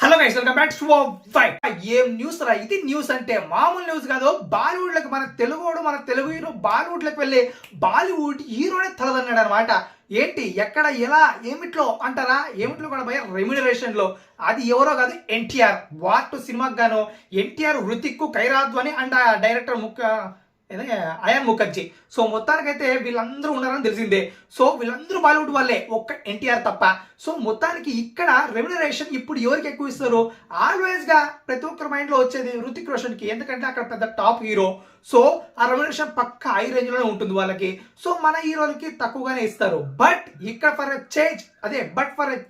Hello guys, welcome back to ఏం news రా ఇది. న్యూస్ అంటే మామూలు న్యూస్ కాదు. బాలీవుడ్ లకు మన తెలుగు హీరో బాలీవుడ్ లకు వెళ్ళి బాలీవుడ్ హీరోనే తలదన్నాడు అనమాట. ఏంటి, ఎక్కడ, ఎలా, ఏమిట్లో అంటారా? ఏమిట్లో కూడా భయ రెమ్యునరేషన్ లో. అది ఎవరో కాదు, ఎన్టీఆర్. వార్ 2 సినిమాకి గాను NTR, Hrithik, కైరాద్వాని and director ion Mukherjee. So మొత్తానికైతే వీళ్ళందరూ ఉన్నారని తెలిసిందే. సో వీళ్ళందరూ బాలీవుడ్ వాళ్ళే, ఒక్క ఎన్టీఆర్ తప్ప. సో మొత్తానికి ఇక్కడ రెమ్యునరేషన్ ఇప్పుడు ఎవరికి ఎక్కువ ఇస్తారు? ఆల్వేస్ గా ప్రతి ఒక్కరి మైండ్ లో వచ్చేది హృతిక్ రోషన్ కి, ఎందుకంటే అక్కడ పెద్ద టాప్ హీరో. సో ఆ రెమ్యునరేషన్ పక్క హై రేంజ్ లోనే ఉంటుంది వాళ్ళకి. సో మన హీరోలకి తక్కువగానే ఇస్తారు. బట్ ఇక్కడ ఫర్ ఎ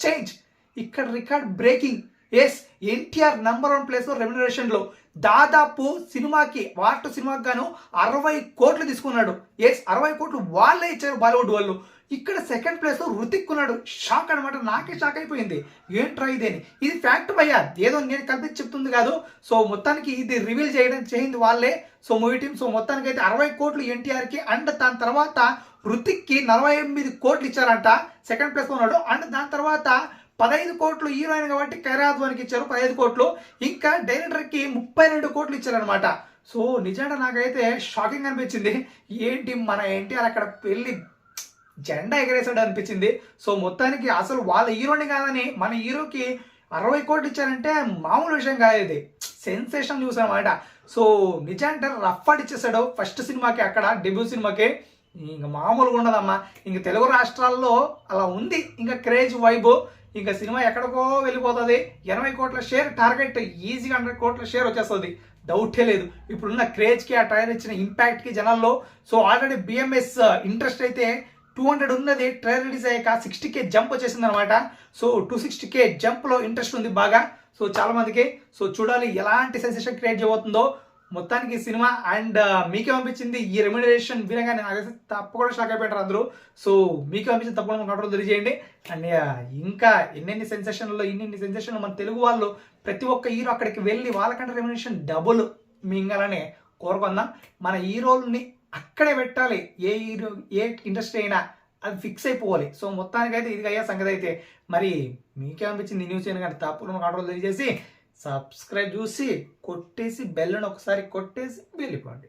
చేంజ్ ఇక్కడ record breaking. Yes, NTR number 1 place లో రెమ్యునరేషన్ లో. దాదాపు సినిమాకి వార్ 2 సినిమాకి గాను 60 కోట్లు తీసుకున్నాడు. ఎస్, 60 కోట్లు వాళ్ళే ఇచ్చారు బాలీవుడ్ వాళ్ళు. ఇక్కడ సెకండ్ ప్లేస్ లో హృతిక్ ఉన్నాడు. షాక్ అనమాట, నాకే షాక్ అయిపోయింది. ఏంట్రా ఇదేని. ఇది ఫ్యాక్ట్ భయ్యా, ఏదో నేను కల్పించి చెప్తుంది కాదు. సో మొత్తానికి ఇది రివీల్ చేయింది వాళ్ళే. So movie team. సో మొత్తానికి అయితే 60 కోట్లు ఎన్టీఆర్ కి, అండ్ దాని తర్వాత హృతిక్ కి 48 కోట్లు ఇచ్చారంట. సెకండ్ ప్లేస్ లో ఉన్నాడు. అండ్ దాని తర్వాత 15 కోట్లు హీరోయిన్ కాబట్టి కైరాద్వానికి ఇచ్చారు 15 కోట్లు. ఇంకా డైరెక్టర్ కి 32 కోట్లు ఇచ్చారనమాట. సో నిజంగా నాకైతే షాకింగ్ అనిపించింది. ఏంటి మన ఎన్టీఆర్ అక్కడ వెళ్ళి జెండా ఎగరేసాడు అనిపించింది. సో మొత్తానికి అసలు వాళ్ళ హీరోని కాదని మన హీరోకి 60 కోట్లు ఇచ్చారంటే మామూలు విషయం కాదు. ఇది సెన్సేషన్ న్యూస్ అనమాట. సో నిజంగా రఫ్ ఇచ్చేసాడు ఫస్ట్ సినిమాకి, అక్కడ డెబ్యూ సినిమాకి. ఇంకా మామూలుగా ఉండదమ్మా. ఇంక తెలుగు రాష్ట్రాల్లో అలా ఉంది ఇంకా క్రేజ్ వైబ్. ఇంకా సినిమా ఎక్కడికో వెళ్ళిపోతుంది. 80 కోట్ల షేర్ టార్గెట్, ఈజీగా 100 కోట్ల షేర్ వచ్చేస్తుంది, డౌటే లేదు. ఇప్పుడున్న క్రేజ్ కి, ఆ ట్రైలర్ ఇచ్చిన ఇంపాక్ట్ కి జనాల్లో. సో ఆల్రెడీ బిఎంఎస్ ఇంట్రెస్ట్ అయితే 200 ఉన్నది. ట్రైలర్ రిలీజ్ అయ్యాక 60K జంప్ వచ్చేసింది అనమాట. సో 260K జంప్ లో ఇంట్రెస్ట్ ఉంది బాగా. సో చాలా మందికి. సో చూడాలి ఎలాంటి సెన్సేషన్ క్రియేట్ చేయబోతుందో మొత్తానికి సినిమా. అండ్ మీకేమనిపించింది ఈ రెమ్యునరేషన్ వినగానే? నాకైతే తప్పకుండా షాక్ అయిపోయారు అందరూ. సో మీకేమనిపించింది తప్పకుండా కంట్రోల్ తెలియజేయండి. అండ్ ఇంకా ఇన్ని సెన్సేషన్లు మన తెలుగు వాళ్ళు ప్రతి ఒక్క హీరో అక్కడికి వెళ్ళి వాళ్ళకంటే రెమ్యునరేషన్ డబుల్ మింగాలని కోరుకుందాం. మన హీరోల్ని అక్కడే పెట్టాలి. ఏ హీరో, ఏ ఇండస్ట్రీ అయినా అది ఫిక్స్ అయిపోవాలి. సో మొత్తానికైతే ఇది అయ్యే సంగతి. అయితే మరి మీకేమనిపించింది ఈ న్యూస్? కానీ తప్పకుండా కంట్రోల్ తెలియజేసి సబ్స్క్రైబ్ చూసి కొట్టేసి బెల్లను ఒకసారి కొట్టేసి వెళ్ళిపోండి.